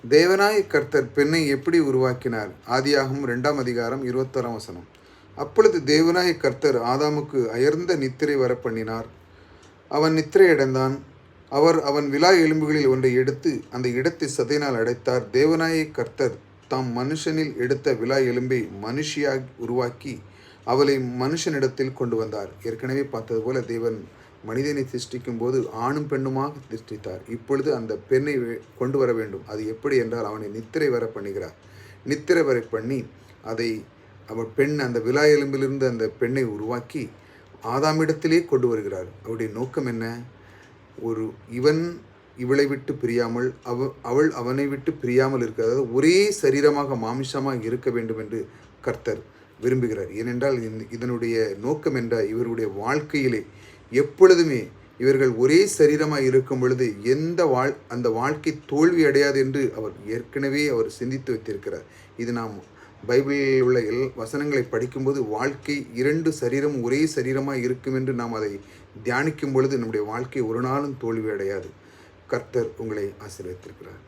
தேவனாய் கர்த்தர் பெண்ணை எப்படி உருவாக்கினார்? ஆதியாகமம் 2 அதிகாரம் 21 அப்பொழுது தேவனாய் கர்த்தர் ஆதாமுக்கு அயர்ந்த நித்திரை வரப்பண்ணினார். அவன் நித்திரையடைந்தான். அவர் அவன் விலா எலும்புகளில் ஒன்றை எடுத்து அந்த இடத்தை சதையினால் அடைத்தார். தேவனாய் கர்த்தர் தாம் மனுஷனில் எடுத்த விலா எலும்பை மனுஷியாக உருவாக்கி அவளை மனுஷனிடத்தில் கொண்டு வந்தார். ஏற்கனவே பார்த்தது போல தேவன் மனிதனை சிருஷ்டிக்கும் போது ஆணும் பெண்ணுமாக சிருஷ்டித்தார். இப்பொழுது அந்த பெண்ணை கொண்டு வர வேண்டும். அது எப்படி என்றால் அவனை நித்திரை வர பண்ணுகிறார். நித்திரை வரை பண்ணி அதை பெண் அந்த விலா எலும்பிலிருந்து அந்த பெண்ணை உருவாக்கி ஆதாமிடத்திலே கொண்டு வருகிறார். அவருடைய நோக்கம் என்ன? இவன் இவளை விட்டு பிரியாமல் அவள் அவனை விட்டு பிரியாமல் இருக்கிறது, ஒரே சரீரமாக மாமிசமாக இருக்க வேண்டும் என்று கர்த்தர் விரும்புகிறார். ஏனென்றால் இதனுடைய நோக்கம் என்ற இவருடைய வாழ்க்கையிலே எப்பொழுதுமே இவர்கள் ஒரே சரீரமாக இருக்கும் பொழுது அந்த வாழ்க்கை தோல்வி அடையாது என்று அவர் ஏற்கனவே சிந்தித்து வைத்திருக்கிறார். இது நாம் பைபிளில் உள்ள வசனங்களை படிக்கும்போது வாழ்க்கை 2 சரீரம் ஒரே சரீரமாக இருக்கும் என்று நாம் அதை தியானிக்கும் பொழுது நம்முடைய வாழ்க்கை ஒரு நாளும் தோல்வி அடையாது. கர்த்தர் உங்களை ஆசீர்வதித்திருக்கிறார்.